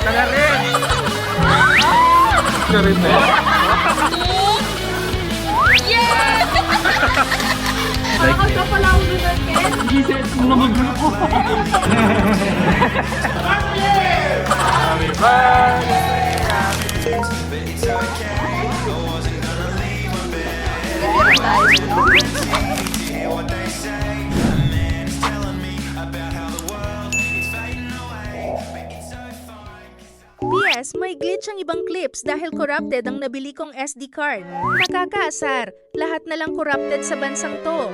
Nagarin! Nagarin na yan. Nakakasya pala ako doon, Ken. Jesus, naman ko. Happy birthday. PS, may glitch ang ibang clips dahil corrupted ang nabili kong SD card. Nakakaasar, lahat na lang corrupted sa bansang to.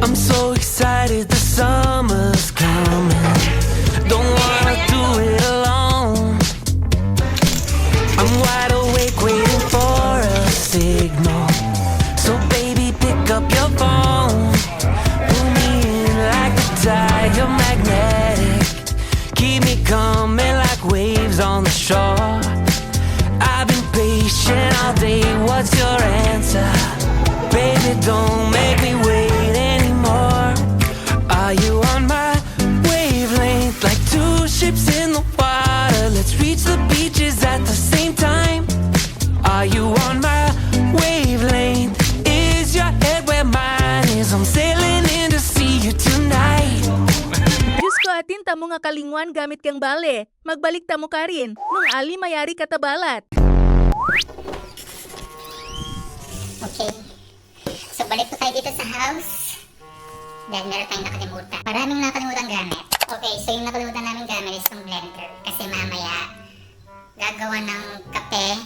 I'm so excited, the summer's coming. Don't wanna do it alone. I'm wide awake waiting for a signal. So baby, pick up your phone. Pull me in like the tide, you're magnetic. Keep me coming like waves on the shore. I've been patient all day, what's your answer? Baby, don't make me wait anymore. Are you on my wavelength? Like two ships in the water, let's reach the beaches at the same time. Are you on my wavelength? Is your head where mine is? I'm sailing in to see you tonight. Diyos ko atin tamo nga kalingwan gamit kang bale. Magbalik tamo ka rin, nung ali mayari katabalat. Okay. So, balik po tayo dito sa house. Dahil meron tayong nakalimutan. Maraming nakalimutan gamit. Okay, so yung nakalimutan namin gamit is yung blender. Kasi mamaya, gagawa ng kape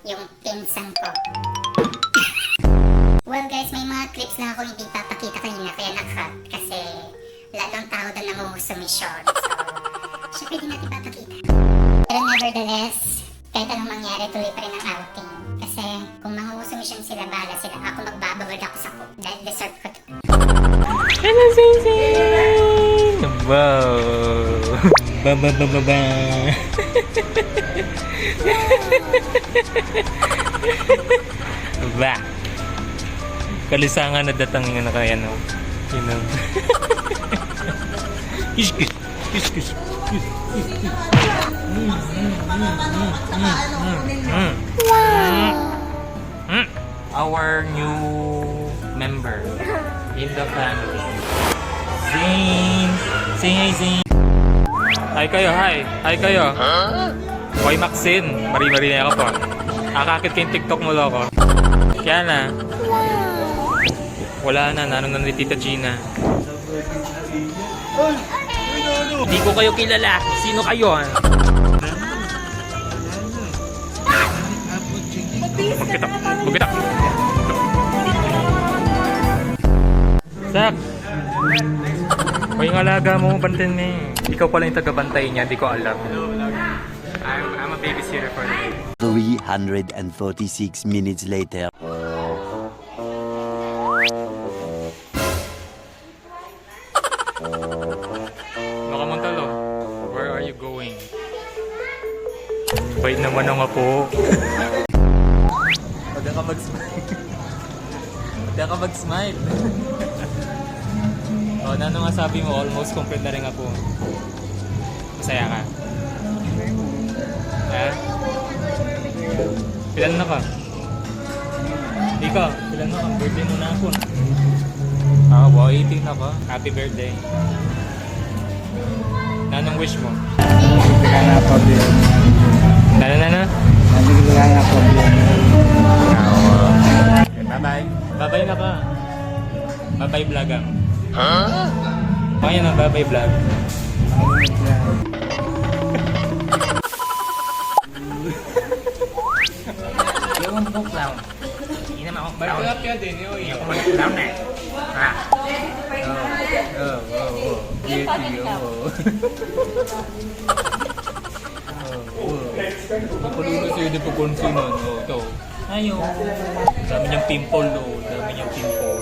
yung pinsan ko. Well guys, may mga clips na ako hindi papakita kanina kaya nakat. Kasi lalong tao doon nangungusumisyon. So, syempre di natin papakita. Pero nevertheless, kahit anong mangyari, tuloy pa rin ang outing. Kasi kung mangungusumisyon sila, bahala sila. Ako magbabawal ako sa cook. Dahil deserve ko to. Hello, Sing! Wow! Ba ba ba ba ba! Ba! Kalisangan na datang yun na kaya no? You know? Kish kish! Kish kish! Our new member in the family. Zing! Sing, hey, Zing! Hi kayo, hi! Hi kayo! Hoy, Maxine! Mari-mari na ako po. Akakit kayong TikTok mo, loko. Kaya na. Wala na, nanong na ni Tita Gina. Hindi ko kayo kilala. Sino kayo? Magkitak! Magkitak! Zach! O yung alaga mo, bantin mo eh. Ikaw pala yung tagabantay niya, di ko alam. I'm a babysitter for you. 346 minutes later. Nakamuntalo, where are you going? Bait naman ang apo. Huwag ka mag-smile. Huwag ka mag-smile. O, na nga sabi mo, almost complete na rin ako. Masaya ka? Ha? Pilan na ka? Ikaw, pilan na ka? Birthday mo na ako. Ah, wow, 18 na ka. Happy birthday. Nanong wish mo? Kaya po din. Nana? Kaya po din. Bye-bye. Bye-bye na ka. Bye-bye vlog ah. Huh? Kaya na bye-bye vlog. Yung po clown. Hindi naman ako clown. Bye-bye ka din yun. Hindi ako clown eh. Ha? Pagkaluno sa'yo di pagkonsinan. Ito. Ayaw. Dami niyang pimple, no? Dami niyang pimple.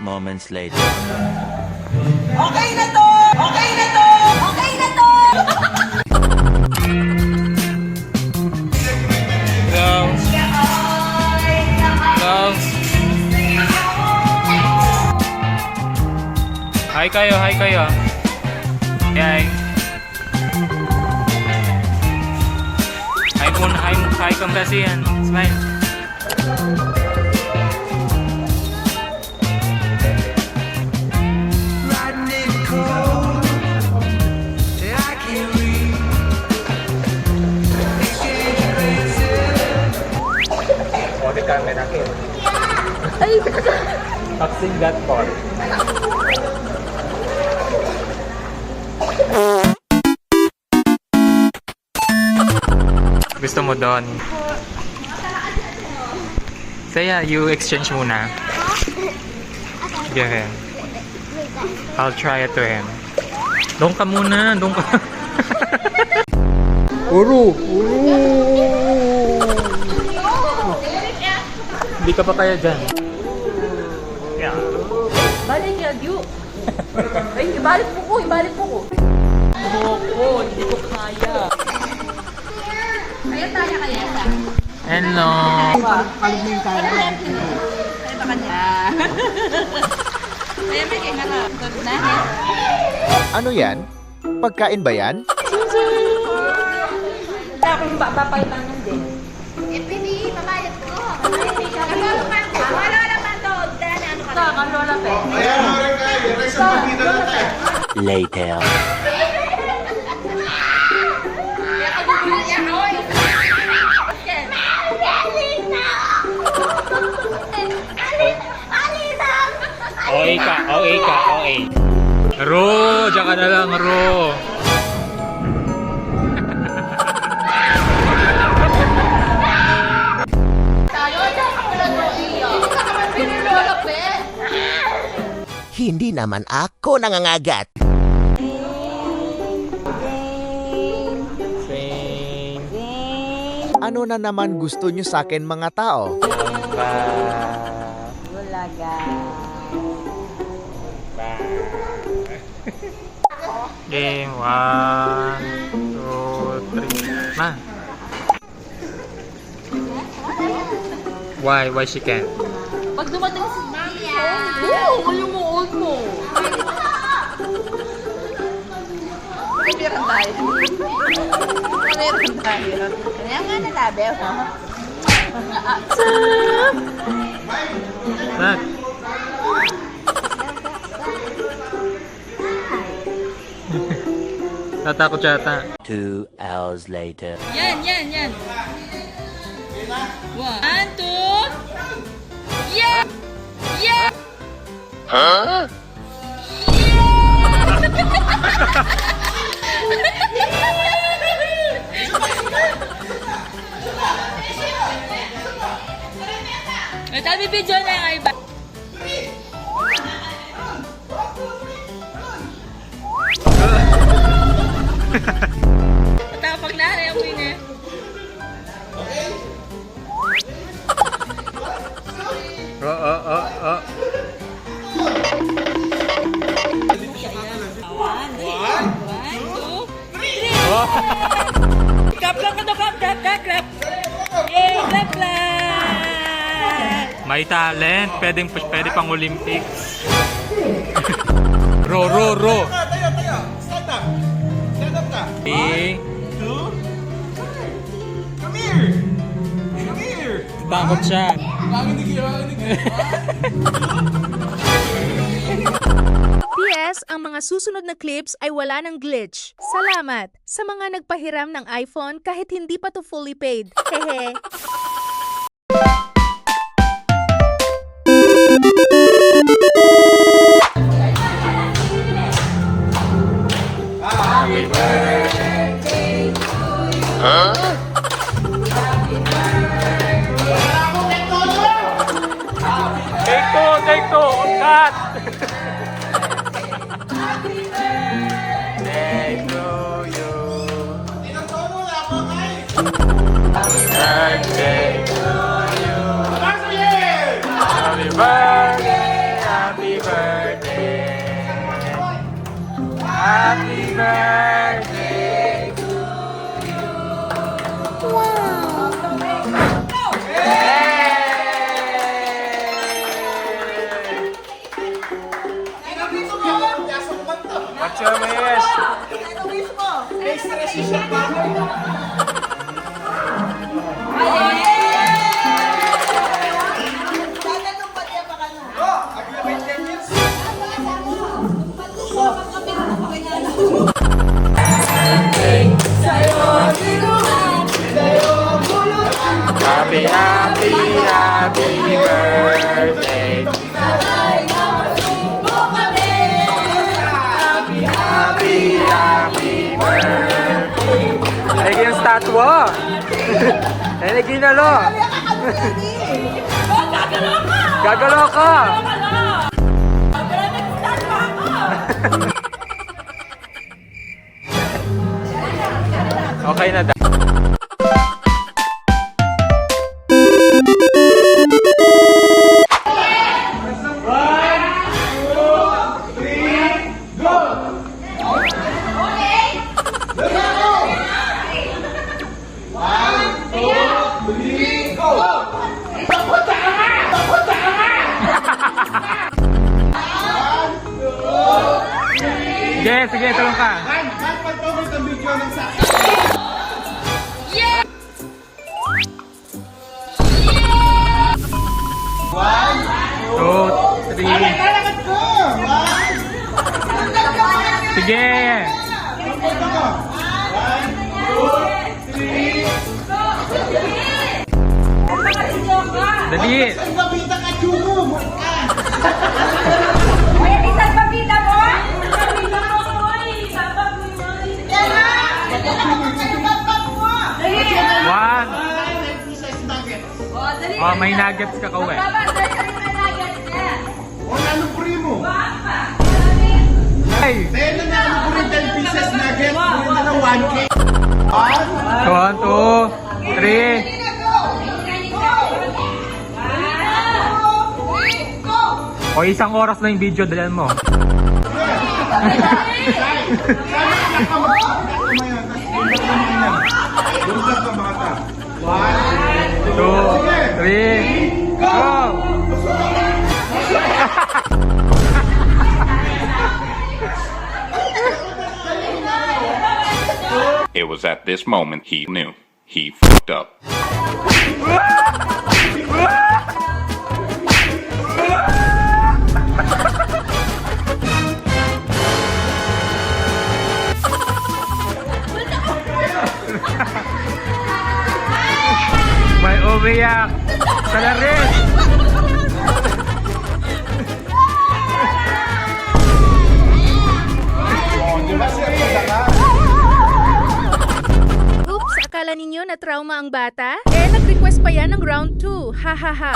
moments later. Gloves. Gloves. Hi kayo, hi kayo. Hi. Hi muna, hi kang kasi yan. Smile. O, di camera ko. Vaccine got caught. Gusto mo doon? Saya, you exchange muna. Give him. I'll try it to him. Doon ka muna, doon ka. Uru! Hindi ka pa kaya dyan. Yeah. Balik yan, you. Ay, ibalik mo ko, ibalik mo ko. Ako, hindi ko kaya. Kaya tayo kaya. Hello! Kaya ba kanya? Kaya may kaya nga. Good na. Ano yan? Pagkain ba yan? Kaya akong papalitan yan din. Eh, pwede, babayad ko. Wala naman to. Ano ka na? Kalola pe. Later. OA ka, OA ka, OA. Ro, diyan ka na lang, Ro. Hindi naman ako nangangagat. Sing. Ano na naman gusto nyo sa akin mga tao? Game 1, 2, 3. Ma. Why she can't? Pag dumating si Mami, ayaw mo, old mo. Meron tayo. Meron tayo. Kaya nga nalabi ako. Nat. Natakot yata. 2 hours later. Yan. 1, 2. Yeah! Yeah! Huh? Sabi video na nga iba. Matapag na rin ako yun eh. Oh. One, two, three. Clap. Yay, clap. May talent. Pwede pang Olympics. Ro. Tayo. Stand up. Stand up ka. 3. 2. Come here. Takot siya. PS, ang mga susunod na clips ay wala ng glitch. Salamat sa mga nagpahiram ng iPhone kahit hindi pa to fully paid. Hehe. Take two. Cut. Take to you. Birthday to you. Happy birthday. Happy birthday to What's your wish? Happy, happy, happy birthday. Happy, happy birthday. Ay, yung statwa. Ay, ginalo. Gagalo ka. Okay na daw. Sige, sige, tulong ka. Pag-over the video ng sa Two, three. Lalakad ko! Sige. Dali. Ang babita ka, Chugo! One. Oh, may nuggets ka kawe. Wala nung primo! Hey. Dahil na ano ko rin 10 pieces nuggets, kunin na ng 1K. One, two, three. O, isang oras na yung video, dalan mo. Buntas ka bata. 2, 3, go! It was at this moment he knew. He fucked up. May umiyak sa larin. Oops, akala ninyo na trauma ang bata? Eh, nag-request pa yan ng round 2. Ha ha ha.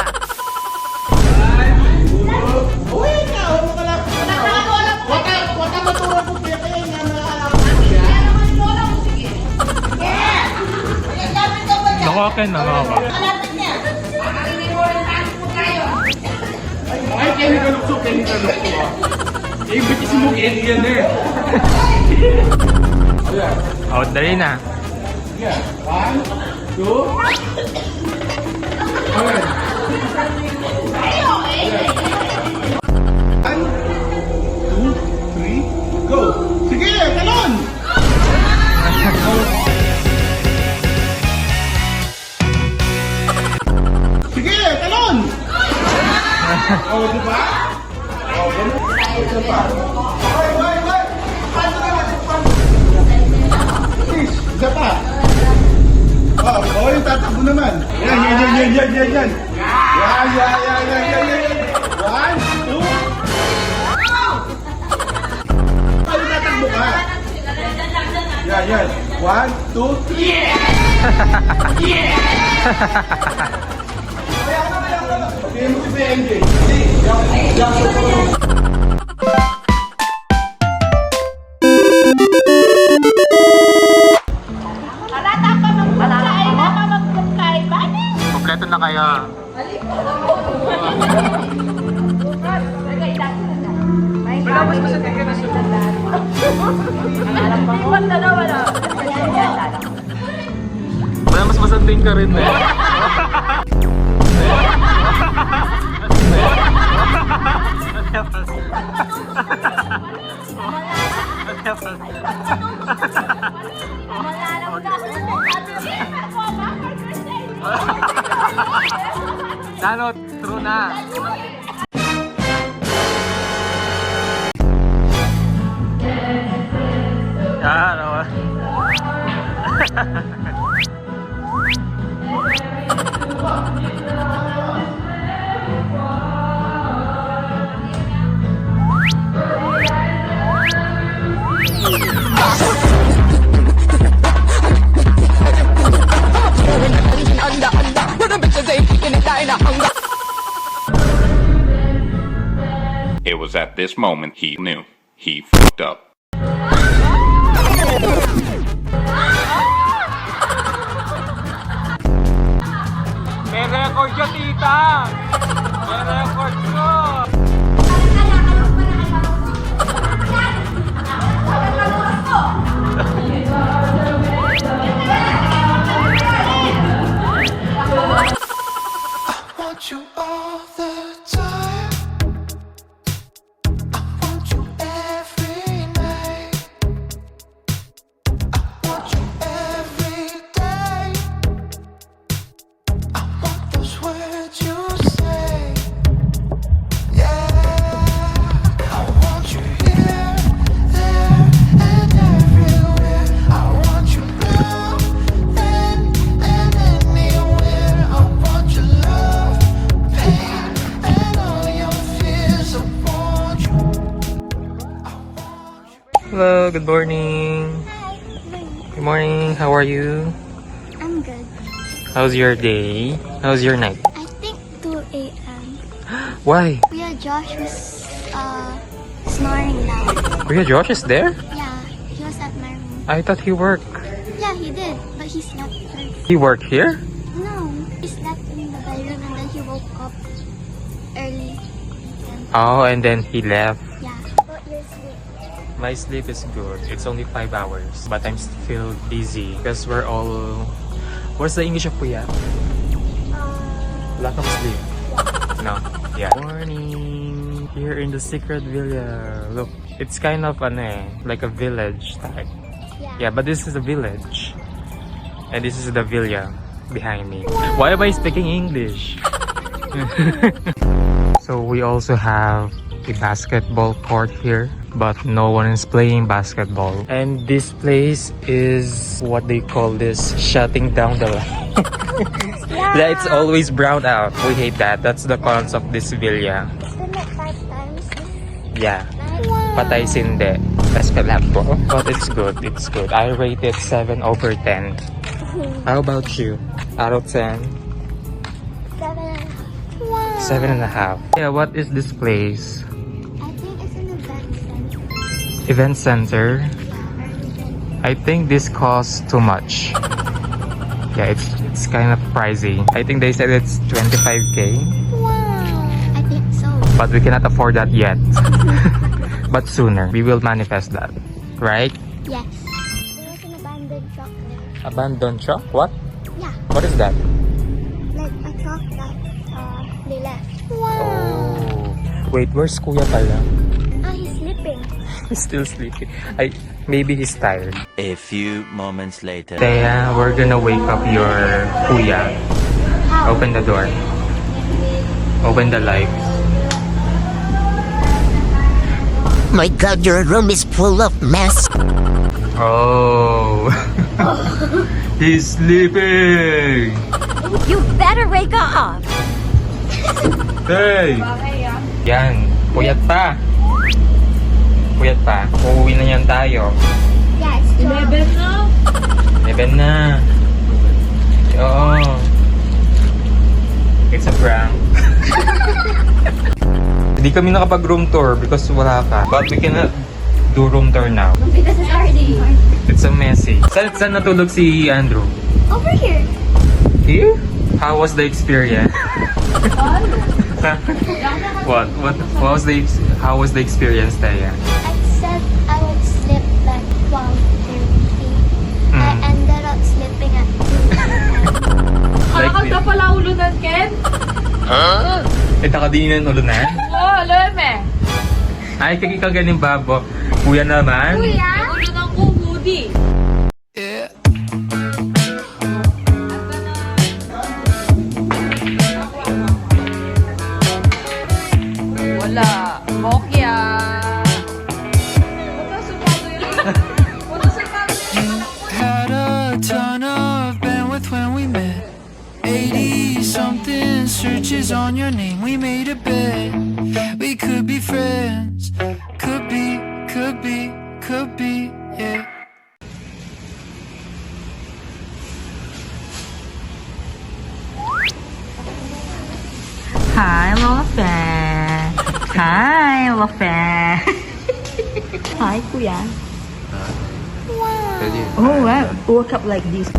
Uy, ikaw! Wata matura po kaya kaya nga Nakakin na ako. Ay, kaya ni kalukso, kaya ni kalukso. Eh, ba't isi mo kaya yan eh? Oh, dali na. 1, 2, go! Sige, talon! Sige, talon! Oh, di ba? Oh, ganun. Isa pa. Wait. Paano naman? Please, isa pa. Oh, yung tatakbo naman. Yan. Yan. One, two. Paano tatakbo ka? Yan. 1, 2, 3. Okay, mo si PNJ. Kompleto na kayo. Wala mas masakit ka na Iwan na naman ah. Wala, mas masanding ka rin eh. Nanot, true na. Ah, naman. It was at this moment he knew. He fucked up. May record ka, tita! May record ko! want you all the time. I want you every night. I want you every day. I want those words you say. Yeah, I want you here, there, and everywhere. I want you now, then, and anywhere. I want your love, pain, and all your fears. I want you. Hello, good morning. Good morning, how are you? I'm good. How's your day? How's your night? I think 2 a.m. Why? Kuya Josh was snoring loud. Kuya Josh is there? Yeah, he was at my room. I thought he worked. Yeah, he did, but he slept first. He worked here? No, he slept in the bedroom and then he woke up early. Oh, and then he left. Yeah. What your sleep? My sleep is good. It's only 5 hours, but I'm still busy because we're all... What's the English of kuya? Lack of sleep. No. Yeah. Morning. Here in the secret villa. Look, it's kind of like a village type. Yeah, but this is a village. And this is the villa behind me. Why am I speaking English? So we also have a basketball court here, but no one is playing basketball. And this place is what they call this, shutting down the light. Yeah, it's always browned out. We hate that. That's the cons of this villa. It's been like 5 times this Yeah. night. Patay sinde. Escalabo. But it's good. It's good. I rate it 7 over 10. How about you? Out of 10? 7.5. Yeah, what is this place? I think it's an event center. Event center. I think this costs too much. Yeah, it's kind of pricey. I think they said it's 25k, I think so. but we cannot afford that yet. But sooner, we will manifest that. Right? Yes. There was an abandoned truck there. Abandoned truck? What? Yeah, What is that? like a truck that they left. Oh. Wait, where's Kuya pala? He's sleeping. He's still sleeping. Maybe he's tired. A few moments later. Thea, we're gonna wake up your Kuya. Open the door. Open the light. My God, your room is full of mess. Oh. He's sleeping. You better wake up. Hey! Yan. Puyat pa. Puyat pa. Uuwi na yan tayo. Yeah, it's 11 now. 11 na. Oo. It's a prank. Hindi kami nakapag room tour because wala ka. But we cannot do room tour now. Because it's already It's so messy. Saan natulog si Andrew? over here. Here? How was the experience? What? How was the experience, Taya? I said I would Nakakada pala ulunan, Ken. Ito ka din ng ulunan? Oo, alam eh. Ay, kagagaling babo. Kuya naman. Ulunan ko, Woody. Yeah. Wala. Bokya. Had a ton of bandwidth when we met. 80 something searches on your name. We made a bet. We could be friends. Could be, yeah. Hi, Lola Fan. Hi, Lola Fan. Hi, Kuya. Oh, wow. Woke up like this.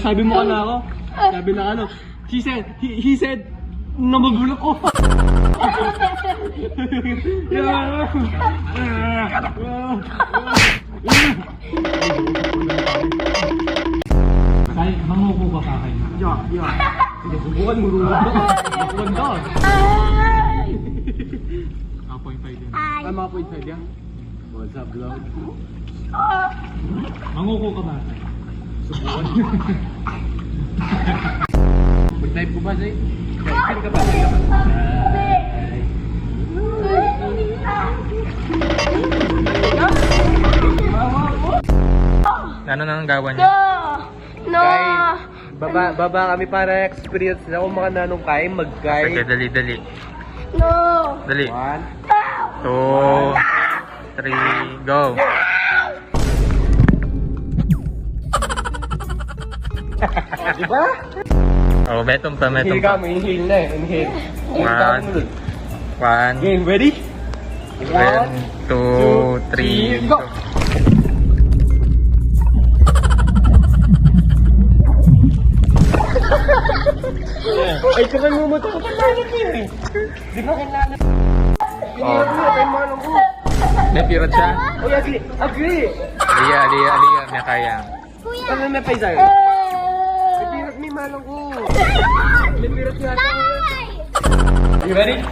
Sabi mo na ako. Sabi na ano. He said, na magbulok ko. Ay, manguko ka sa akin. Yeah. Subukan mo rin. Subukan daw. Mga 0.5 din. Ay, mga 0.5 yan? What's up, vlog? Manguko ka ba? Subukan. Mag-type ko ba, Zay? Type ka ba? Ano na ang gawa niya? No! Baba kami para experience na kung mga nanong kain mag-guide. Sige, dali. No! Dali. 1, 2, 3, go! Diba? Oh, metong pa. Inhale ka mo, inhale na eh. Inhale. 1, Game, ready? 2, 3, go! Ay, kaka mo ito. Kailangan ko yun eh. Di ba kailangan? Pinirap mo, kay manong ko. Napirat siya? Uy, agree. Aliyah, may kaya. Ano na pay sa'yo? Pinirap ni manong ko. Pinirap niya ako. You ready?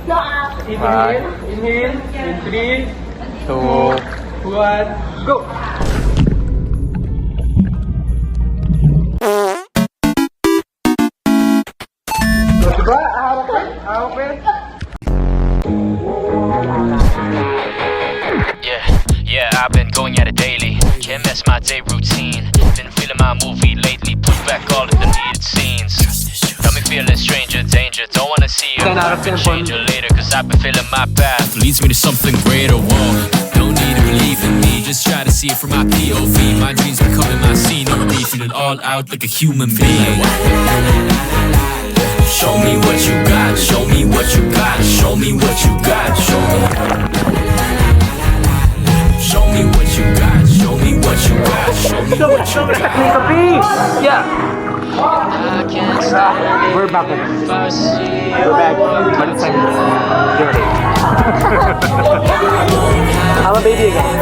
No! Inhale. In 3, 2, 1, go! Diba? Ahawak ka? Yeah, I've been going at it daily. Can't mess my day routine. Been feeling my movie lately. Push back all of the needed scenes. Got me feeling stranger danger. Don't wanna see you change it later. Cause I've been feeling my path leads me to something greater. Whoa, no need to believe in me. Just try to see it from my POV. My dreams becoming my scenery. Feeling all out like a human being. Show me what you got, show me what you got, show me what you got, show me. Show me what you got, show me what you got, show me what you got. Yeah. I can't stand We're back. if I see you. We're back. But it's like dirty. I'm a baby again.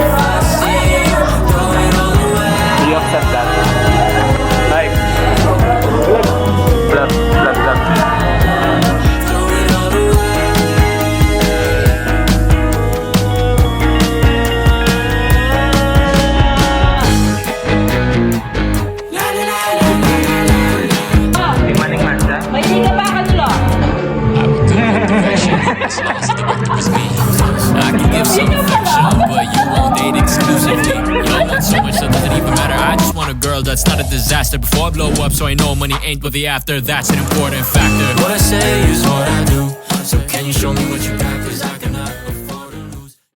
as long as the one was me. I can give some affection, but you won't date exclusively. You don't want so much that doesn't even matter. I just want a girl that's not a disaster before I blow up, so I know money ain't what the after. That's an important factor. What I say is what I do, so can you show me what you got?